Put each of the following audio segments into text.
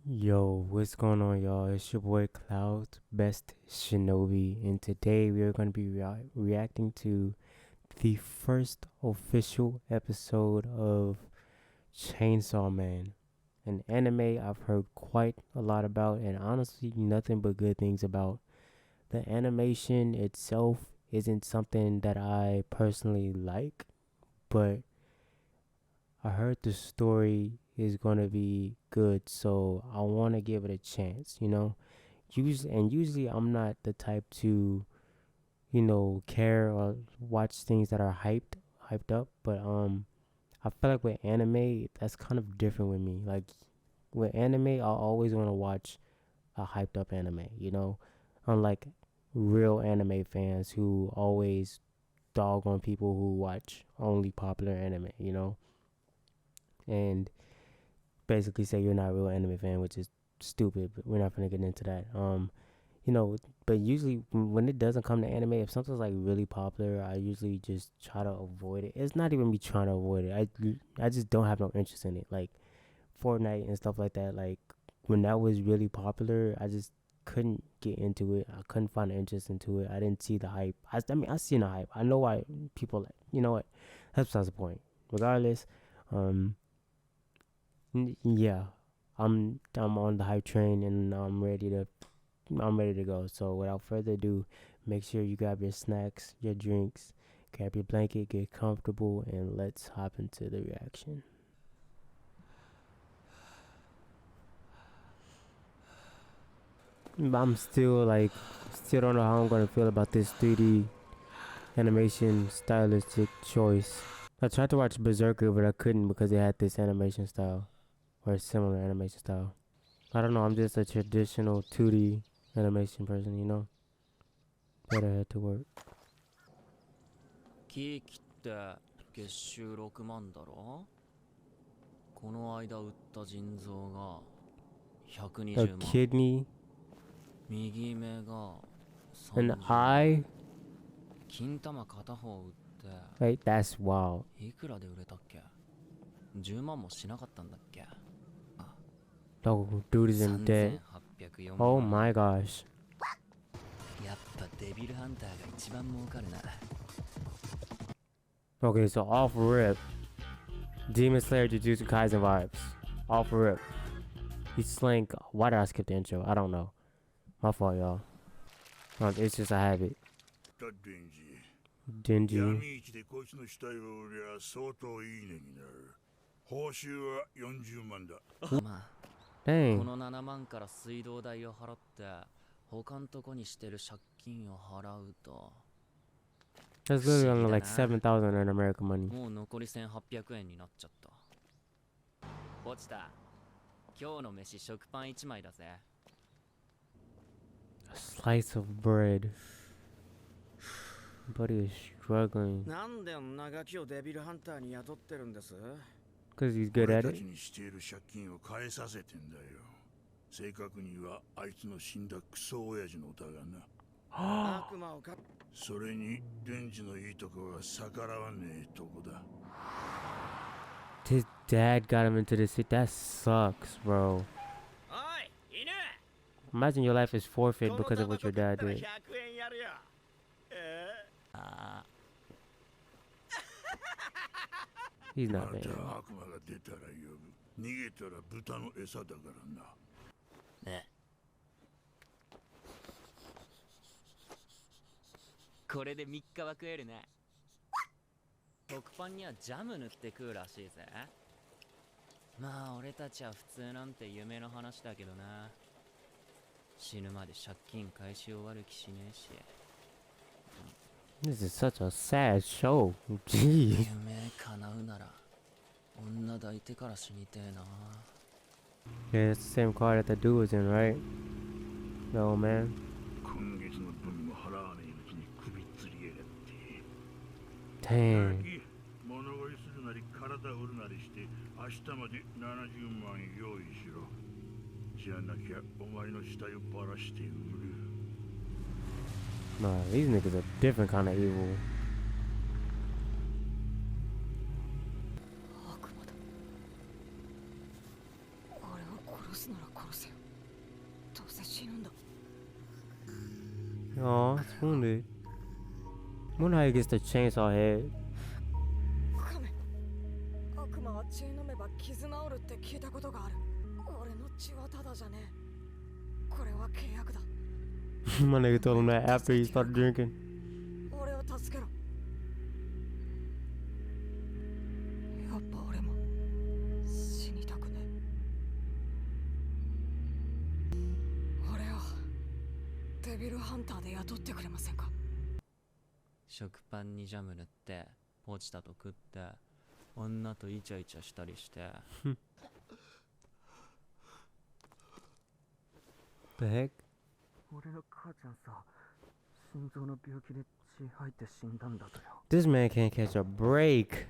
Yo, what's going on, y'all? It's your boy Cloud, Best Shinobi, and today we are going to be reacting to the first official episode of Chainsaw Man, an anime I've heard quite a lot about, and honestly, nothing but good things about. The animation itself isn't something that I personally like, but I heard the story is going to be good, so I want to give it a chance, usually I'm not the type to care or watch things that are hyped up, but I feel like with anime that's kind of different with me. Like with anime I always want to watch a hyped up anime, unlike real anime fans who always dog on people who watch only popular anime, and basically say you're not a real anime fan, which is stupid, but we're not gonna get into that. You know, but usually when it doesn't come to anime, if something's like really popular, I usually just try to avoid it. It's not even me trying to avoid it. I just don't have no interest in it. Like Fortnite and stuff like that. Like when that was really popular, I just couldn't get into it. I couldn't find interest into it. I didn't see the hype. I mean, I seen the hype. I know why people like. You know what? That's besides the point. Regardless, um, yeah, I'm on the hype train and I'm ready to go. So without further ado, make sure you grab your snacks, your drinks, grab your blanket, get comfortable, and let's hop into the reaction. I'm still don't know how I'm gonna feel about this 3D animation stylistic choice. I tried to watch Berserker, but I couldn't because it had this animation style or a similar animation style. I don't know. I'm just a traditional 2D animation person. Better head to work. キーキって月収6万だろ。この間売った腎臓が A 120万。 kidney, 右目が an 30万。 eye. 金玉片方売って Wait, that's wild. いくらで売れたっけ。10万もしなかったんだっけ。 Oh, dude is in debt. 3804 Oh 万。 my gosh. やっぱデビルハンターが一番儲かるな。 Okay, so off rip. Demon Slayer Jujutsu Kaisen vibes. Off rip. He's slaying. Why did I skip the intro? I don't know. My fault, y'all. It's just a habit. 闇 Dingy. 市でこいつの死体を売りゃ相当いい値になる。報酬は40万だ。まあこ Dang. の7万から水道代を払って他んとこにしてる借金を払うと That's literally only like 7,000 in American money. もう残り1800円になっちゃった。落ちた。今日の飯食パン1枚だぜ。 A slice of bread. Buddy is struggling なんで女ガキをデビルハンターに雇ってるんです？ because he's good 俺 at たち it. にしている借金を返させてんだよ。正確にはあいつの死んだクソ親父の歌がな。悪魔をかそれにデンジのいいとこが逆らわねえとこだ。 His dad got him into this. That sucks, bro. おい、犬 Imagine your life is こ forfeit の because タ of バ what コ your 食った dad ら did. 100円やるよ。He's ま not た bad. 悪魔が出たら呼ぶ。逃げたら豚の餌だからな。ね。これで3日は食えるね。食パンにはジャム塗って食うらしいぜ。まあ俺たちは普通なんて夢の話だけどな。死ぬまで借金返し終わる気しねえし。 This is such a sad show. Jeez. 夢叶うなら女抱いてから死にてえな。 Yeah, it's the same car that the dude was in, right? The old man. 今月の分も払わねえうちに首つりやがって。 Dang. 物乞いするなり体売るなりして明日まで70万用意しろ。じゃなきゃお前の死体をばらして売る。 Nah, these niggas are different kind of evil. 悪魔だ。俺を殺す Oh, it's wounded. Wonder how he gets the chainsaw head. 悪魔は血飲めば傷治るって聞いたことがある。俺の血はただじゃねえ。これは契約だ。My nigga told him that after he started drinking. 俺を助けろ。やっぱ俺も死にたくねえ。俺をデビルハンターで雇ってくれませんか？食パンにジャム塗ってポチタと食って女とイチャイチャしたりして。 The heck? 俺の母ちゃんさ、心臓の病気で血吐いて死んだんだとよ。 This man can't catch a break.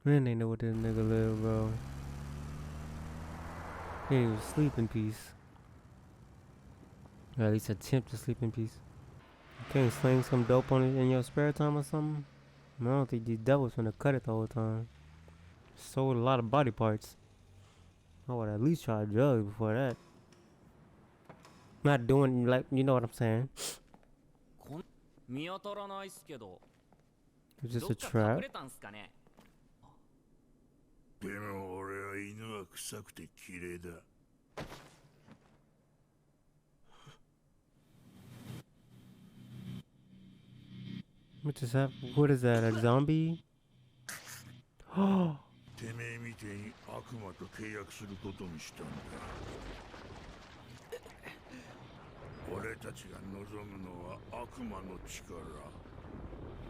Man, they know what this nigga live, bro. Can't even sleep in peace. Or at least attempt to sleep in peace. You can't sling some dope on it in your spare time or something? I don't think these devils finna cut it the whole time. Sold a lot of body parts. I would at least try drugs before that. Not doing like, you know what I'm saying? 見当たらないっすけど。 It's just ど a っか隠 trap. れたんすかね。でも俺は犬が臭くて綺麗だ。What just happened? What is that? A zombie? Oh, てめえみてえに悪魔と契約することにしたんだ。俺たちが望むのは悪魔の力。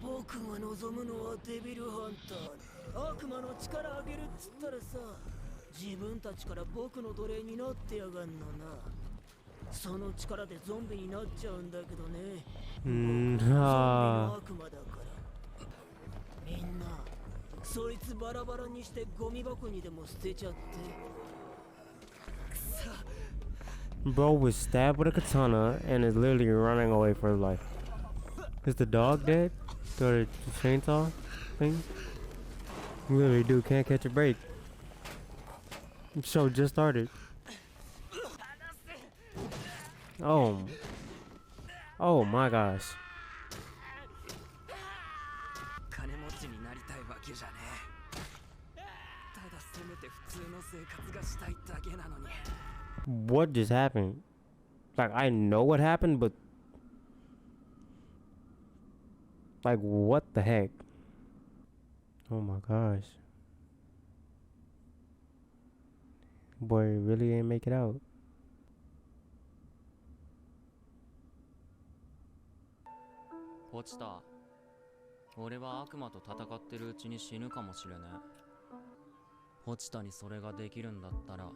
僕が望むのはデビルハンター。悪魔の力あげるっつったらさ、自分たちから僕の奴隷になってやがんのな。その力でゾンビになっちゃうんだけどね。ゾンビの悪魔だから。みんなそいつバラバラにしてゴミ箱にでも捨てちゃって。くそ。 bro was stabbed with a katana and is literally running away for his life. Is the dog dead? The chainsaw thing? Literally, dude can't catch a break. The show just started. Oh. Oh my gosh. 金持ちになりたいわけじゃねえ。ただせめて普通の生活がしたいだけなのに。 What just happened? Like, I know what happened, but like, what the heck? Oh my gosh. Boy, really ain't make it out. ポチタ、俺は悪魔と戦ってるうちに死ぬかもしれねえ。ポチタにそれができるんだったら、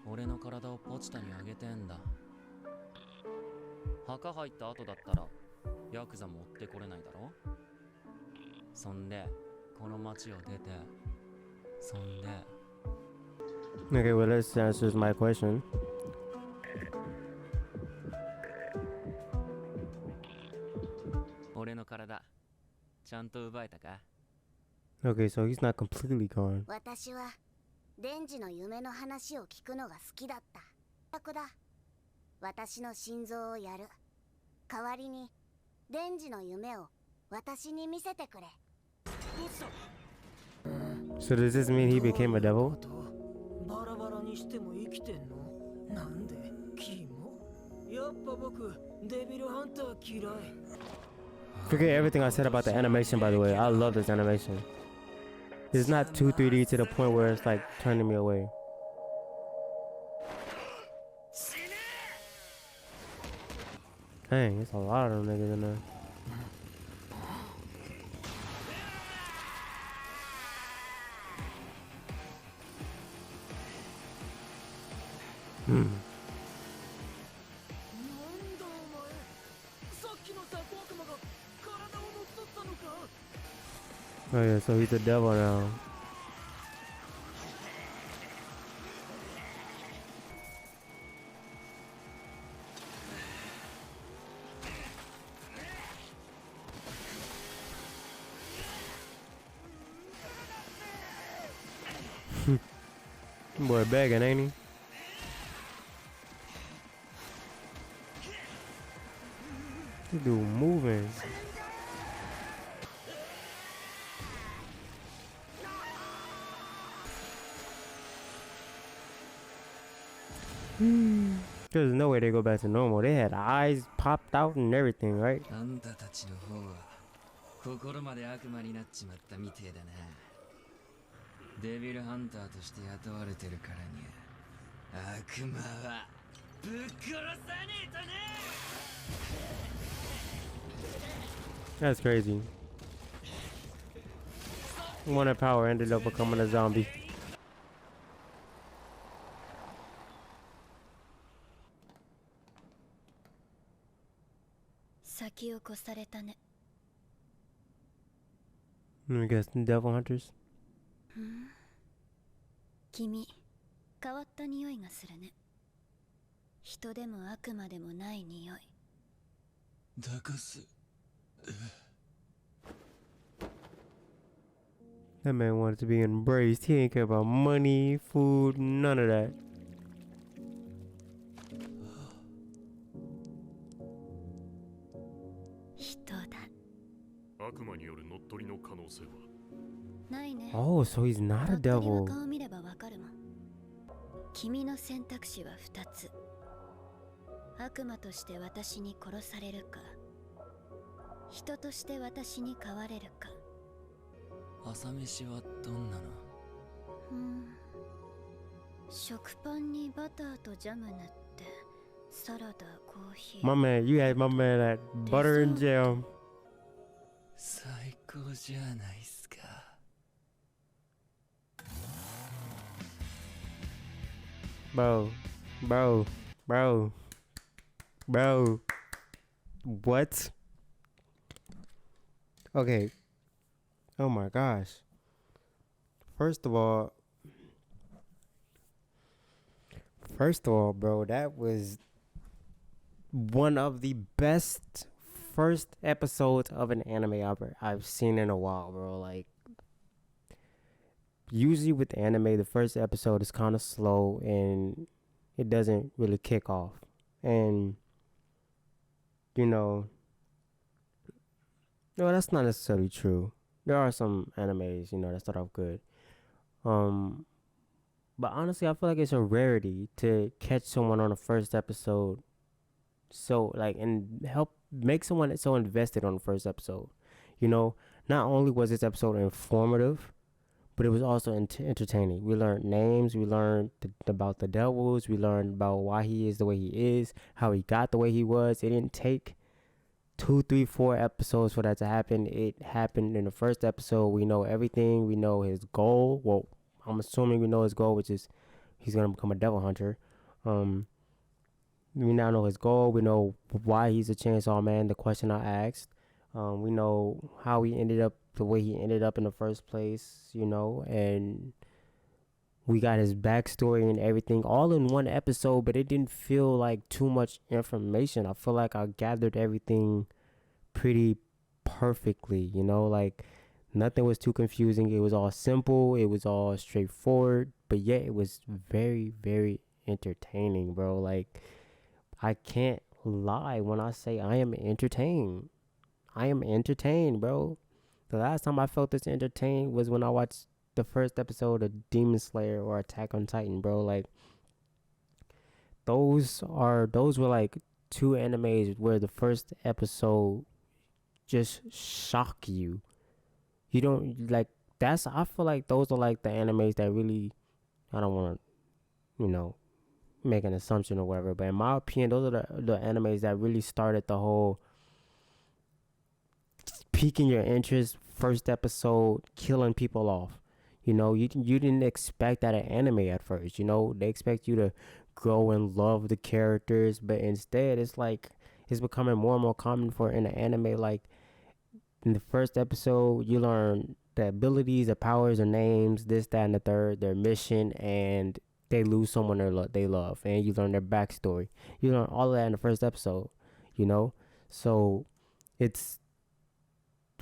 俺の体をポチタにあげてんだ。墓入った後だったらヤクザも追ってこれないだろ。そんでこの町を出て、そんで Okay, well, this answers my question. 俺の体ちゃんと奪えたか。 Okay, so he's not completely gone. 私はデンジの夢の話を聞くのが好きだった。楽だ。私の心臓をやる。代わりにデンジの夢を私に見せてくれ。 So does this mean he became a devil? バラバラにしても生きてんの？なんで？キモ？やっぱ僕デビルハンター嫌い。 Forget everything I said about the animation, by the way. I love this animation. It's not too 3D to the point where it's like turning me away. Dang, it's a lot of them niggas in there. Hmm. Oh yeah, so he's a devil now. Boy begging, ain't he? This dude moving. There's no way they go back to normal. They had eyes popped out and everything, right? あんたたちの方は心まで悪魔になっちまったみてえだな。デビルハンターとして雇われてるからに悪魔はぶっ殺さねえとな。 That's crazy. One of power ended up becoming a zombie. 先を越されたね。 I guess devil hunters. 君、変わった匂いがするね。人でも悪魔でもない匂い。だかす。 That man wanted to be embraced. He ain't care about money, food, none of that. 人だ。悪魔による乗っ取りの可能性はないね。 Oh, so he's not a 乗っ取りは devil. 顔見ればわかるもん。君の選択肢は2つ。悪魔として私に殺されるか、人として私に変われるか。朝飯はどんなの？食パンにバターとジャム塗ってサラダ、コーヒー。 My man, you had my man at butter and jam. 最高じゃないっすか。 Bro, bro, bro, bro. What? Okay. Oh my gosh. First of all, bro, that was one of the best first episodes of an anime I've seen in a while, bro. Like, usually with anime, the first episode is kind of slow and it doesn't really kick off. And, you know, no, that's not necessarily true. There are some animes, that start off good. But honestly, I feel like it's a rarity to catch someone on the first episode. So, like, and help make someone so invested on the first episode. Not only was this episode informative, but it was also entertaining. We learned names. We learned about the devils. We learned about why he is the way he is, how he got the way he was. It didn't take 2, 3, 4 episodes for that to happen. It happened in the first episode. We know everything. We know his goal. Well, I'm assuming we know his goal, which is he's going to become a devil hunter. We now know his goal. We know why he's a chainsaw man, the question I asked. We know how he ended up the way he ended up in the first place, and we got his backstory and everything all in one episode, but it didn't feel like too much information. I feel like I gathered everything pretty perfectly, like nothing was too confusing. It was all simple. It was all straightforward, but yet it was very, very entertaining, bro. Like, I can't lie when I say I am entertained. I am entertained, bro. The last time I felt this entertained was when I watched the first episode of Demon Slayer or Attack on Titan, bro. Like, those were like two animes where the first episode just shock you. You don't like I feel like those are like the animes that really, I don't want to, make an assumption or whatever, but in my opinion, those are the animes that really started the whole piquing your interest, first episode, killing people off. You didn't expect that an anime at first. They expect you to grow and love the characters, but instead it's like it's becoming more and more common for in an anime. Like, in the first episode, you learn the abilities, the powers, their names, this, that, and the third, their mission, and they lose someone they love, and you learn their backstory. You learn all of that in the first episode, So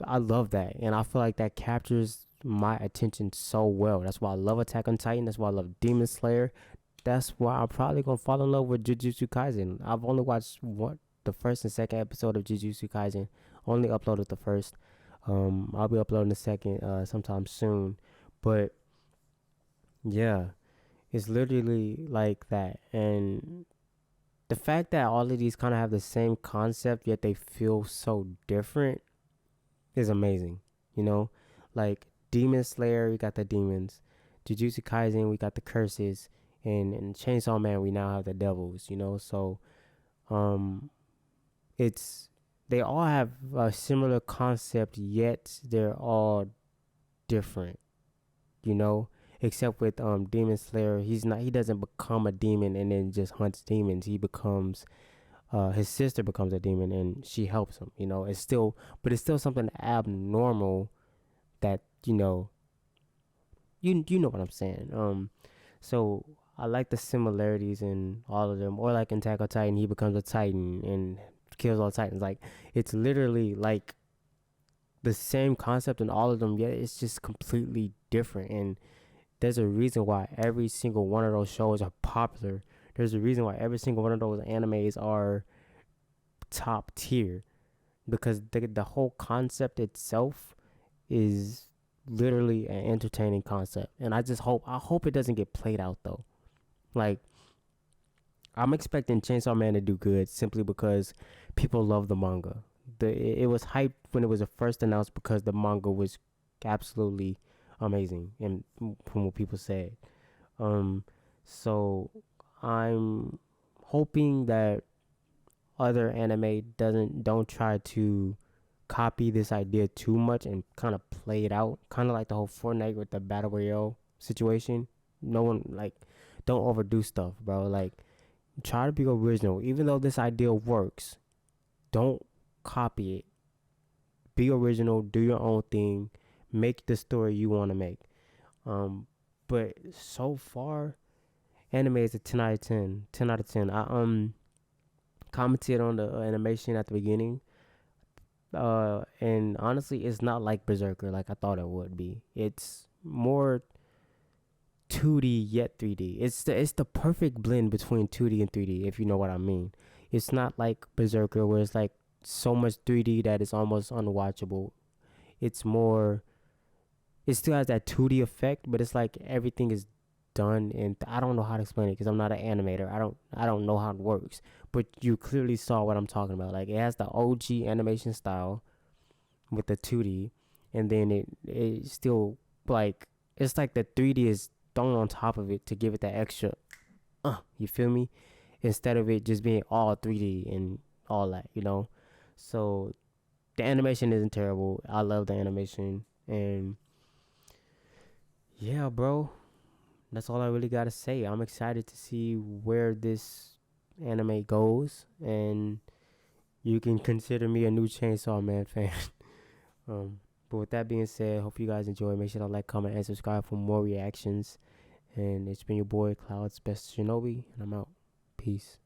I love that, and I feel like that captures my attention so well. That's why I love Attack on Titan. That's why I love Demon Slayer. That's why I'm probably gonna fall in love with Jujutsu Kaisen. I've only watched the first and second episode of Jujutsu Kaisen. Only uploaded the first. I'll be uploading the second sometime soon. But yeah, it's literally like that. And the fact that all of these kind of have the same concept yet they feel so different is amazing. You know, like Demon Slayer, we got the demons. Jujutsu Kaisen, we got the curses. And Chainsaw Man, we now have the devils. You know, so um, it's they all have a similar concept, yet they're all different. You know, except with Demon Slayer, he doesn't become a demon and then just hunts demons. He becomes his sister becomes a demon and she helps him. You know, it's still something abnormal that you know what I'm saying. So I like the similarities in all of them. Or like in Attack on Titan, he becomes a Titan and kills all Titans. Like it's literally like the same concept in all of them, yet it's just completely different. And there's a reason why every single one of those shows are popular. There's a reason why every single one of those animes are top tier, because the whole concept itself is literally an entertaining concept. And I hope it doesn't get played out though. Like I'm expecting Chainsaw Man to do good simply because people love the manga. It was hyped when it was first announced because the manga was absolutely amazing and from what people said. So I'm hoping that other anime don't try to copy this idea too much and kind of play it out, kind of like the whole Fortnite with the battle royale situation. No one like don't overdo stuff, bro. Like try to be original, even though this idea works. Don't copy it. Be original. Do your own thing. Make the story you want to make. But so far, anime is a 10 out of 10. 10 out of 10. I commented on the animation at the beginning. And honestly, it's not like Berserker like I thought it would be. It's more 2D yet 3D. It's the perfect blend between 2D and 3D, if you know what I mean. It's not like Berserker where it's like so much 3D that it's almost unwatchable. It's more, it still has that 2D effect, but it's like everything is done, and I don't know how to explain it because I'm not an animator. I don't know how it works, but you clearly saw what I'm talking about. Like it has the OG animation style with the 2D, and then it still like it's like the 3D is thrown on top of it to give it that extra. You feel me? Instead of it just being all 3D and all that, you know. So the animation isn't terrible. I love the animation, and yeah, bro. That's all I really gotta say. I'm excited to see where this anime goes, and you can consider me a new Chainsaw Man fan. But with that being said, hope you guys enjoy. Make sure to like, comment, and subscribe for more reactions. And it's been your boy Cloud's Best Shinobi, and I'm out. Peace.